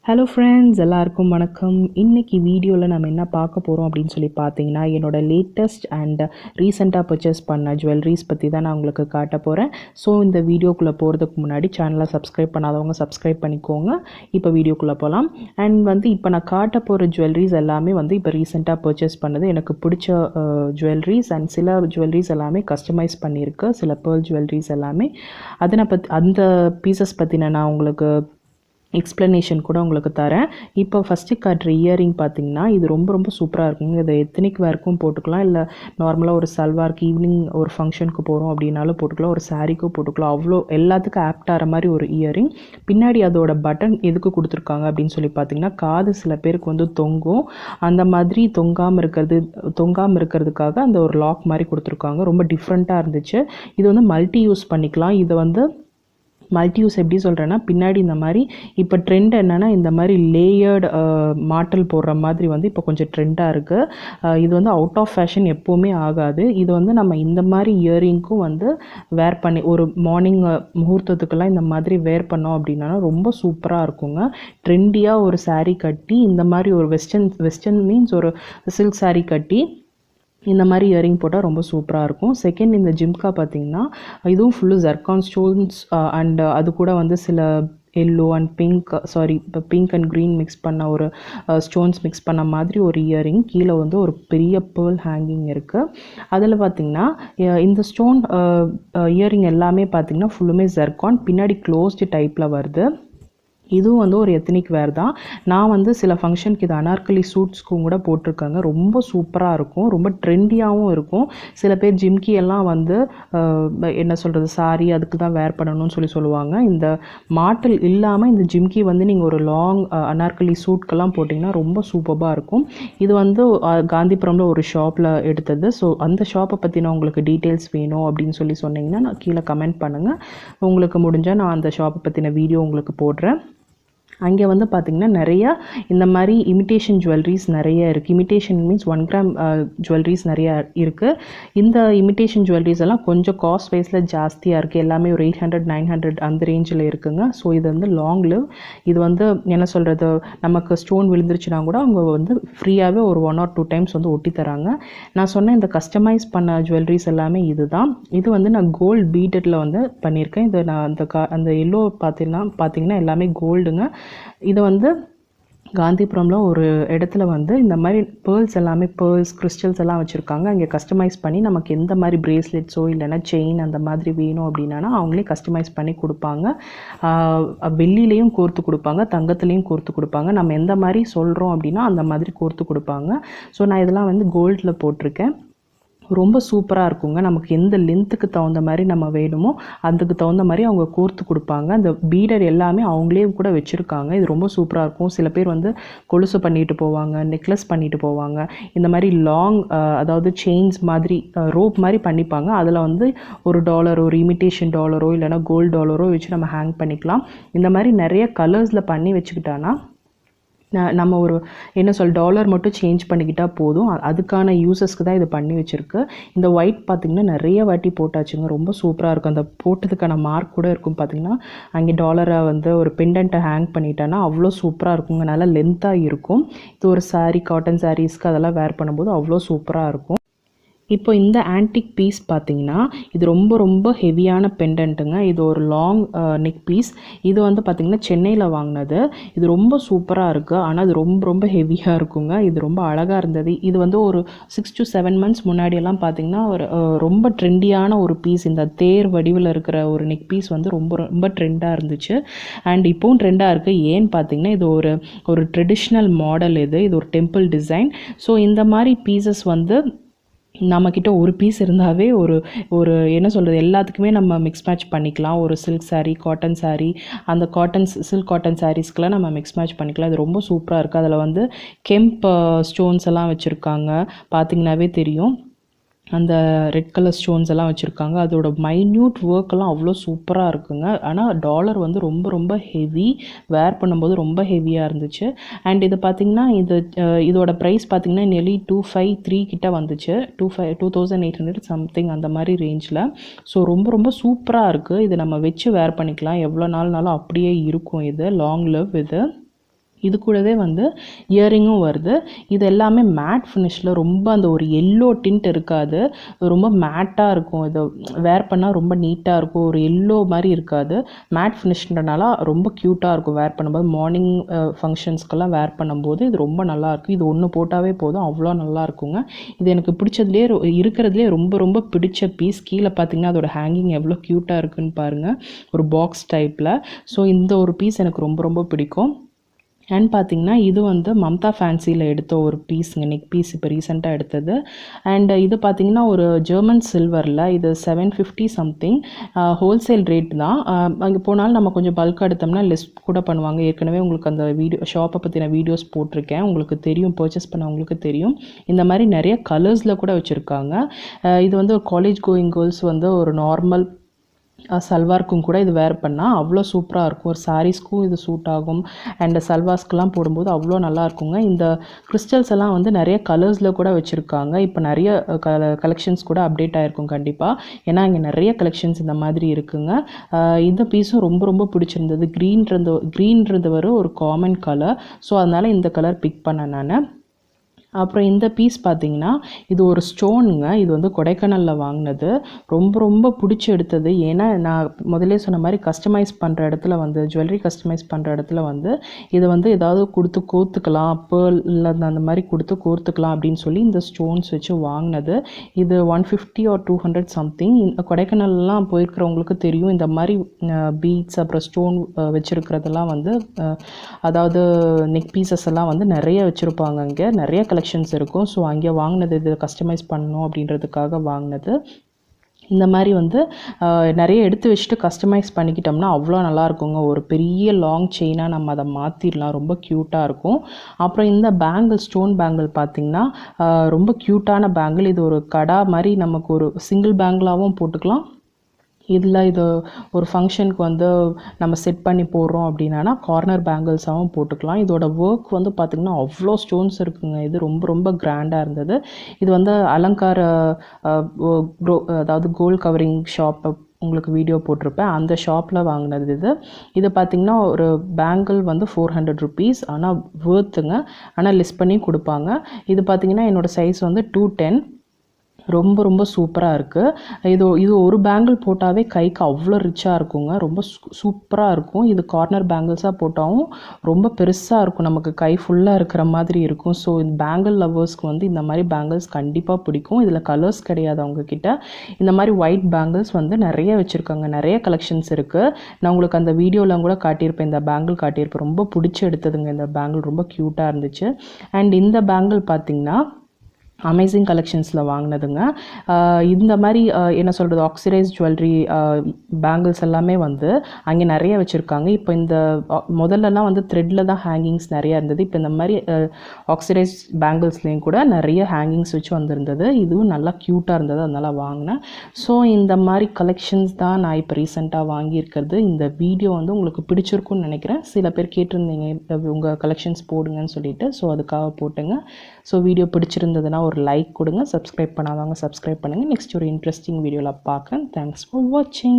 Hello friends, எல்லாருக்கும் வணக்கம். இன்றைக்கி வீடியோவில் நம்ம என்ன பார்க்க போகிறோம் அப்படின்னு சொல்லி பார்த்தீங்கன்னா, என்னோடய லேட்டஸ்ட் அண்ட் ரீசெண்டாக பர்ச்சேஸ் பண்ண ஜுவல்லரிஸ் பற்றி தான் நான் உங்களுக்கு காட்ட போகிறேன். ஸோ இந்த வீடியோக்குள்ளே போகிறதுக்கு முன்னாடி சேனலை சப்ஸ்கிரைப் பண்ணாதவங்க சப்ஸ்கிரைப் பண்ணிக்கோங்க. இப்போ வீடியோக்குள்ளே போகலாம். அண்ட் இப்போ நான் காட்ட போகிற ஜுவல்லரிஸ் எல்லாமே இப்போ ரீசெண்டாக பர்ச்சேஸ் பண்ணது எனக்கு பிடிச்ச ஜுவல்லரிஸ். அண்ட் சில ஜுவல்லரிஸ் எல்லாமே கஸ்டமைஸ் பண்ணியிருக்கு, சில பேர்ல் ஜுவல்லரிஸ் எல்லாமே. அந்த பீசஸ் பற்றின நான் உங்களுக்கு எக்ஸ்ப்ளனேஷன் கூட உங்களுக்கு தரேன். இப்போ ஃபஸ்ட்டு காட்டுற இயரிங் பார்த்திங்கன்னா, இது ரொம்ப சூப்பராக இருக்குங்க. இதை எத்தனிக் வேர்க்கும் போட்டுக்கலாம், இல்லை நார்மலாக ஒரு சல்வார்க்கு ஈவினிங் ஒரு ஃபங்க்ஷனுக்கு போகிறோம் அப்படின்னாலும் போட்டுக்கலாம், ஒரு சாரீக்கும் போட்டுக்கலாம். அவ்வளோ எல்லாத்துக்கும் ஆப்ட் ஆகிற மாதிரி ஒரு இயரிங். பின்னாடி அதோட பட்டன் எதுக்கு கொடுத்துருக்காங்க அப்படின்னு சொல்லி பார்த்தீங்கன்னா, காது சில பேருக்கு தொங்கும், அந்த மாதிரி தொங்காமல் இருக்கிறதுக்காக அந்த ஒரு லாக் மாதிரி கொடுத்துருக்காங்க. ரொம்ப டிஃப்ரெண்ட்டாக இருந்துச்சு. இது மல்டி யூஸ் பண்ணிக்கலாம். இதை மல்டி யூஸ் எப்படி சொல்கிறேன்னா, பின்னாடி இந்த மாதிரி இப்போ ட்ரெண்ட் என்னென்னா, இந்த மாதிரி லேயர்டு மாட்டல் போடுற மாதிரி இப்போ கொஞ்சம் ட்ரெண்டாக இருக்குது. இது அவுட் ஆஃப் ஃபேஷன் எப்போவுமே ஆகாது. இது நம்ம இந்த மாதிரி இயரிங்க்கும் வேர் பண்ணி ஒரு மார்னிங் முகூர்த்தத்துக்கெல்லாம் இந்த மாதிரி வேர் பண்ணோம் அப்படின்னா ரொம்ப சூப்பராக இருக்குங்க. ட்ரெண்டியாக ஒரு சாரீ கட்டி, இந்த மாதிரி ஒரு வெஸ்டர்ன் மீன்ஸ் ஒரு சில்க் சாரீ கட்டி இந்த மாதிரி இயரிங் போட்டால் ரொம்ப சூப்பராக இருக்கும். செகண்ட், இந்த ஜிம்கா பார்த்திங்கன்னா, இதுவும் ஃபுல்லு ஜர்கான் ஸ்டோன்ஸ் அண்ட் அது கூட சில yellow and pink and green mix பண்ண ஒரு ஸ்டோன்ஸ் மிக்ஸ் பண்ண மாதிரி ஒரு இயரிங். கீழே ஒரு பெரிய பேர்ல் ஹேங்கிங் இருக்குது. அதில் பார்த்திங்கன்னா இந்த ஸ்டோன் இயரிங் எல்லாமே பார்த்திங்கன்னா ஃபுல்லுமே ஜர்கான், பின்னாடி க்ளோஸ்டு டைப்பில் வருது. இதுவும் ஒரு எத்தனிக் வேர் தான். நான் சில ஃபங்க்ஷனுக்கு இது அனார்கலி சூட்ஸ்க்கும் கூட போட்டிருக்காங்க. ரொம்ப சூப்பராக இருக்கும், ரொம்ப ட்ரெண்டியாகவும் இருக்கும். சில பேர் ஜிம்கி எல்லாம் என்ன சொல்கிறது, சாரி அதுக்கு தான் வேர் பண்ணணும்னு சொல்லுவாங்க. இந்த மாட்டல் இல்லாமல் இந்த ஜிம்கி நீங்கள் ஒரு லாங் அனார்கலி சூட்க்கெல்லாம் போட்டிங்கன்னா ரொம்ப சூப்பராக இருக்கும். இது காந்திபுரமில் ஒரு ஷாப்பில் எடுத்தது. ஸோ அந்த ஷாப்பை பற்றி நான் உங்களுக்கு டீட்டெயில்ஸ் வேணும் அப்படின்னு சொன்னீங்கன்னா நான் கீழே கமெண்ட் பண்ணுங்கள். உங்களுக்கு முடிஞ்சால் நான் அந்த ஷாப்பை பற்றின வீடியோ உங்களுக்கு போடுறேன். அங்கே பார்த்திங்கன்னா நிறையா இந்த மாதிரி இமிட்டேஷன் ஜுவல்லரிஸ் நிறைய இருக்குது. இமிட்டேஷன் மீன்ஸ் 1 கிராம் ஜுவல்லரிஸ் நிறையா இருக்குது. இந்த இமிட்டேஷன் ஜுவல்லரிஸ் எல்லாம் கொஞ்சம் காஸ்ட் வைஸில் ஜாஸ்தியாக இருக்குது. எல்லாமே ஒரு 800-900 அந்த ரேஞ்சில் இருக்குங்க. ஸோ இது லாங் லிவ். இது என்ன சொல்கிறது, நமக்கு ஸ்டோன் விழுந்துருச்சுன்னா கூட அவங்க ஃப்ரீயாகவே ஒரு 1 or 2 டைம்ஸ் ஒட்டி தராங்க. நான் சொன்ன இந்த கஸ்டமைஸ் பண்ண ஜுவல்லரிஸ் எல்லாமே இதுதான். இது நான் கோல்டு பீடடில் பண்ணியிருக்கேன். இது நான் அந்த எல்லோ பார்த்தீங்கன்னா எல்லாமே கோல்டுங்க. இது காந்திபுரமில் ஒரு இடத்துல இந்த மாதிரி பேர்ல்ஸ் எல்லாமே கிறிஸ்டல்ஸ் எல்லாம் வச்சுருக்காங்க. அங்கே கஸ்டமைஸ் பண்ணி நமக்கு எந்த மாதிரி பிரேஸ்லெட்ஸோ இல்லைனா செயின் அந்த மாதிரி வேணும் அப்படின்னா அவங்களே கஸ்டமைஸ் பண்ணி கொடுப்பாங்க. வெள்ளிலையும் கோர்த்து கொடுப்பாங்க, தங்கத்துலேயும் கோர்த்து கொடுப்பாங்க. நம்ம எந்த மாதிரி சொல்கிறோம் அப்படின்னா அந்த மாதிரி கோர்த்து கொடுப்பாங்க. ஸோ நான் இதெல்லாம் கோல்டில் போட்டிருக்கேன். ரொம்ப சூப்பராக இருக்குங்க. நமக்கு எந்த லென்த்துக்கு தகுந்த மாதிரி நம்ம வேணுமோ அதுக்கு தகுந்த மாதிரி அவங்க கோர்த்து கொடுப்பாங்க. அந்த பீடர் எல்லாமே அவங்களே கூட வச்சுருக்காங்க. இது ரொம்ப சூப்பராக இருக்கும். சில பேர் கொலுசு பண்ணிட்டு போவாங்க, நெக்லஸ் பண்ணிட்டு போவாங்க. இந்த மாதிரி லாங் அதாவது செயின்ஸ் மாதிரி ரோப் மாதிரி பண்ணிப்பாங்க. அதில் ஒரு டாலர், ஒரு இமிட்டேஷன் டாலரோ இல்லைனா கோல்டு டாலரோ வச்சு நம்ம ஹேங் பண்ணிக்கலாம். இந்த மாதிரி நிறைய கலர்ஸில் பண்ணி வச்சுக்கிட்டானா நம்ம ஒரு டாலர் மட்டும் சேஞ்ச் பண்ணிக்கிட்டால் போதும். அதுக்கான யூசஸ்க்கு தான் இது பண்ணி வச்சுருக்கு. இந்த ஒயிட் பார்த்திங்கன்னா நிறைய வாட்டி போட்டாச்சுங்க. ரொம்ப சூப்பராக இருக்கும். அந்த போட்டதுக்கான மார்க் கூட இருக்கும். பார்த்திங்கன்னா அங்கே டாலரை ஒரு பெண்டண்ட்டை ஹேங் பண்ணிட்டேன்னா அவ்வளோ சூப்பராக இருக்குங்க. நல்லா லென்த்தாக இருக்கும். இது ஒரு சாரீ, காட்டன் சாரீஸ்க்கு அதெல்லாம் வேர் பண்ணும்போது அவ்வளோ சூப்பராக இருக்கும். இப்போ இந்த ஆன்டிக் பீஸ் பார்த்திங்கன்னா இது ரொம்ப ஹெவியான பெண்டன்ட்டுங்க. இது ஒரு லாங் நெக் பீஸ். இது பார்த்திங்கன்னா சென்னையில் வாங்கினது. இது ரொம்ப சூப்பராக இருக்குது. ஆனால் அது ரொம்ப ஹெவியாக இருக்குங்க. இது ரொம்ப அழகாக இருந்தது. இது ஒரு 6 to 7 months முன்னாடியெல்லாம் பார்த்திங்கன்னா ஒரு ரொம்ப ட்ரெண்டியான ஒரு பீஸ். இந்த தேர் வடிவில் இருக்கிற ஒரு நெக் பீஸ் ரொம்ப ட்ரெண்டாக இருந்துச்சு. அண்ட் இப்போவும் ட்ரெண்டாக இருக்குது. ஏன்னு பார்த்திங்கன்னா இது ஒரு ட்ரெடிஷ்னல் மாடல். இது ஒரு டெம்பிள் டிசைன். ஸோ இந்த மாதிரி பீசஸ் நம்மக்கிட்ட ஒரு பீஸ் இருந்தாவே ஒரு என்ன சொல்கிறது, எல்லாத்துக்குமே நம்ம மிக்ஸ் மேட்ச் பண்ணிக்கலாம். ஒரு சில்க் சாரீ, காட்டன் சாரீ, அந்த சில்க் காட்டன் சாரீஸ்க்கெலாம் நம்ம மிக்ஸ் மேட்ச் பண்ணிக்கலாம். இது ரொம்ப சூப்பராக இருக்குது. அதில் கெம்ப் ஸ்டோன்ஸ் எல்லாம் வச்சுருக்காங்க. பார்த்திங்கனாவே தெரியும். அந்த ரெட் கலர் ஸ்டோன்ஸ் எல்லாம் வச்சுருக்காங்க. அதோட மைன்யூட் ஒர்க்கெல்லாம் அவ்வளோ சூப்பராக இருக்குங்க. ஆனால் டாலர் ரொம்ப ஹெவி. வேர் பண்ணும்போது ரொம்ப ஹெவியாக இருந்துச்சு. அண்ட் இது பார்த்திங்கன்னா இதோட ப்ரைஸ் பார்த்திங்கன்னா நெலி 253 கிட்ட வந்துச்சு. 2800 சம்திங் அந்த மாதிரி ரேஞ்சில். ஸோ ரொம்ப சூப்பராக இருக்குது. இது நம்ம வச்சு வேர் பண்ணிக்கலாம். எவ்வளோ நாள்னாலும் அப்படியே இருக்கும். இது லாங் லிவ். இது இது கூடவே வந்து இயரிங்கும் வருது. இது எல்லாமே மேட் ஃபினிஷில் ரொம்ப அந்த ஒரு எல்லோ டிண்ட் இருக்காது, ரொம்ப மேட்டாக இருக்கும். இதை வேர் பண்ணால் ரொம்ப நீட்டாக இருக்கும், ஒரு எல்லோ மாதிரி இருக்காது. மேட் ஃபினிஷ்ன்றனால ரொம்ப க்யூட்டாக இருக்கும் வேர் பண்ணும்போது. மார்னிங் ஃபங்க்ஷன்ஸ்க்கெல்லாம் வேர் பண்ணும்போது இது ரொம்ப நல்லாயிருக்கும். இது ஒன்று போட்டாவே போதும், அவ்வளோ நல்லா இருக்குங்க. இது எனக்கு பிடிச்சதுலேயே இருக்கிறதுலே ரொம்ப ரொம்ப பிடிச்ச பீஸ். கீழே பார்த்தீங்கன்னா அதோட ஹேங்கிங் எவ்வளோ க்யூட்டாக இருக்குன்னு பாருங்கள், ஒரு பாக்ஸ் டைப்பில். ஸோ இந்த ஒரு பீஸ் எனக்கு ரொம்ப ரொம்ப பிடிக்கும். அண்ட் பார்த்திங்கன்னா இது வந்து மம்தா ஃபேன்சியில் எடுத்த ஒரு பீஸுங்க, நெக் பீஸ் இப்போ ரீசெண்டாக எடுத்தது. அண்ட் இது பார்த்திங்கன்னா ஒரு ஜெர்மன் சில்வரில், இது 750 சம்திங், ஹோல்சேல் ரேட் தான். அங்கே போனாலும் நம்ம கொஞ்சம் பல்காக எடுத்தோம்னா லெஸ் கூட பண்ணுவாங்க. ஏற்கனவே உங்களுக்கு அந்த ஷாப்பை பற்றின வீடியோஸ் போட்டிருக்கேன், உங்களுக்கு தெரியும், பர்ச்சேஸ் பண்ணவங்களுக்கு தெரியும். இந்த மாதிரி நிறைய கலர்ஸில் கூட வச்சுருக்காங்க. இது வந்து ஒரு காலேஜ் கோயிங் கேர்ள்ஸ் வந்து ஒரு நார்மல் சல்வார்க்கும் கூட இது வேர் பண்ணால் அவ்வளோ சூப்பராக இருக்கும். ஒரு சாரீஸ்க்கும் இது சூட் ஆகும், அண்ட் சல்வார்ஸ்க்கெலாம் போடும்போது அவ்வளோ நல்லா இருக்குங்க. இந்த கிறிஸ்டல்ஸ் எல்லாம் வந்து நிறைய கலர்ஸில் கூட வச்சுருக்காங்க. இப்போ நிறைய கலெக்ஷன்ஸ் கூட அப்டேட் ஆகிருக்கும் கண்டிப்பாக, ஏன்னா இங்கே நிறைய கலெக்ஷன்ஸ் இந்த மாதிரி இருக்குங்க. இந்த பீஸும் ரொம்ப ரொம்ப பிடிச்சிருந்தது. க்ரீன்றது ஒரு காமன் கலர், ஸோ அதனால் இந்த கலர் பிக் பண்ணேன் நான். அப்புறம் இந்த பீஸ் பார்த்திங்கன்னா இது ஒரு ஸ்டோனுங்க. இது வந்து கொடைக்கானலில் வாங்கினது, ரொம்ப ரொம்ப பிடிச்சி எடுத்தது. ஏன்னா நான் முதலே சொன்ன மாதிரி கஸ்டமைஸ் பண்ணுற இடத்துல வந்து, ஜுவல்லரி கஸ்டமைஸ் பண்ணுற இடத்துல வந்து இதை வந்து ஏதாவது கொடுத்து கோர்த்துக்கலாம், பேர்ல் இல்லை அந்த மாதிரி கொடுத்து கோர்த்துக்கலாம் அப்படின்னு சொல்லி இந்த ஸ்டோன்ஸ் வச்சு வாங்கினது. இது 150 or 200 சம்திங். கொடைக்கானல்லாம் போயிருக்கிறவங்களுக்கு தெரியும், இந்த மாதிரி பீட்ஸ் அப்புறம் ஸ்டோன் வச்சுருக்கிறதெல்லாம் வந்து, அதாவது நெக் பீசஸ் எல்லாம் வந்து நிறைய வச்சுருப்பாங்க. அங்கே நிறைய கலெக்ஷன்ஸ் இருக்கும். ஸோ அங்கே வாங்கினது, இது கஸ்டமைஸ் பண்ணணும் அப்படின்றதுக்காக வாங்கினது. இந்த மாதிரி வந்து நிறைய எடுத்து வச்சுட்டு கஸ்டமைஸ் பண்ணிக்கிட்டோம்னா அவ்வளோ நல்லாயிருக்குங்க. ஒரு பெரிய லாங் செயினாக நம்ம அதை மாற்றிடலாம், ரொம்ப க்யூட்டாக இருக்கும். அப்புறம் இந்த பேங்கிள், ஸ்டோன் பேங்கிள் பார்த்திங்கன்னா ரொம்ப க்யூட்டான பேங்கிள். இது ஒரு கடா மாதிரி, நமக்கு ஒரு சிங்கிள் பேங்கிளாகவும் போட்டுக்கலாம். இதில் இது ஒரு ஃபங்க்ஷனுக்கு வந்து நம்ம செட் பண்ணி போடுறோம் அப்படின்னா கார்னர் பேங்கிள்ஸாகவும் போட்டுக்கலாம். இதோட ஒர்க் வந்து பார்த்திங்கன்னா அவ்வளோ ஸ்டோன்ஸ் இருக்குங்க. இது ரொம்ப ரொம்ப கிராண்டாக இருந்தது. இது வந்து அலங்கார அதாவது கோல்ட் கவரிங் ஷாப் உங்களுக்கு வீடியோ போட்டிருப்பேன், அந்த ஷாப்பில் வாங்கினது இது. இது பார்த்திங்கன்னா ஒரு பேங்கிள் வந்து 400 rupees, ஆனால் வேர்த்துங்க, ஆனால் லிஸ்ட் பண்ணி கொடுப்பாங்க. இது பார்த்திங்கன்னா என்னோடய சைஸ் வந்து 210, ரொம்ப ரொம்ப சூப்பராக இருக்குது. இது ஒரு பேங்கிள் போட்டாவே கைக்கு அவ்வளோ ரிச்சாக இருக்குங்க, ரொம்ப சூப்பராக இருக்கும். இது கார்னர் பேங்கிள்ஸாக போட்டாலும் ரொம்ப பெருசாக இருக்கும், நமக்கு கை ஃபுல்லாக இருக்கிற மாதிரி இருக்கும். ஸோ இந்த பேங்கிள் லவ்வர்ஸ்க்கு வந்து இந்த மாதிரி பேங்கிள்ஸ் கண்டிப்பாக பிடிக்கும். இதில் கலர்ஸ் கிடையாது அவங்கக்கிட்ட. இந்த மாதிரி ஒயிட் பேங்கிள்ஸ் வந்து நிறைய வச்சுருக்காங்க, நிறைய கலெக்ஷன்ஸ் இருக்குது. நான் உங்களுக்கு அந்த வீடியோவில் கூட காட்டியிருப்பேன், இந்த பேங்கிள் காட்டியிருப்பேன். ரொம்ப பிடிச்சி எடுத்ததுங்க இந்த பேங்கிள், ரொம்ப க்யூட்டாக இருந்துச்சு. அண்ட் இந்த பேங்கிள் பார்த்திங்கன்னா அமேசிங் கலெக்ஷன்ஸில் வாங்கினதுங்க. இந்த மாதிரி என்ன சொல்கிறது, ஆக்சிடைஸ் ஜுவல்லரி பேங்கிள்ஸ் எல்லாமே வந்து அங்கே நிறைய வச்சுருக்காங்க. இப்போ இந்த முதல்லலாம் வந்து த்ரெட்டில் தான் ஹேங்கிங்ஸ் நிறையா இருந்தது. இப்போ இந்த மாதிரி ஆக்சிடைஸ் பேங்கிள்ஸ்லேயும் கூட நிறைய ஹேங்கிங்ஸ் வச்சு வந்திருந்தது. இதுவும் நல்லா க்யூட்டாக இருந்தது, அதனால் வாங்கினேன். ஸோ இந்த மாதிரி கலெக்ஷன்ஸ் தான் நான் இப்போ ரீசெண்டாக வாங்கியிருக்கிறது. இந்த வீடியோ வந்து உங்களுக்கு பிடிச்சிருக்குன்னு நினைக்கிறேன். சில பேர் கேட்டிருந்தீங்க உங்கள் கலெக்ஷன்ஸ் போடுங்கன்னு சொல்லிட்டு, ஸோ அதுக்காக போட்டுங்க. ஸோ வீடியோ பிடிச்சிருந்ததுன்னா ஒரு லைக் கொடுங்க, சப்ஸ்கிரைப் பண்ணாதவங்க சப்ஸ்கிரைப் பண்ணுங்கள். நெக்ஸ்ட் ஒரு இன்ட்ரெஸ்டிங் வீடியோவில் பார்க்குறேன். தேங்க்ஸ் ஃபார் வாட்சிங்.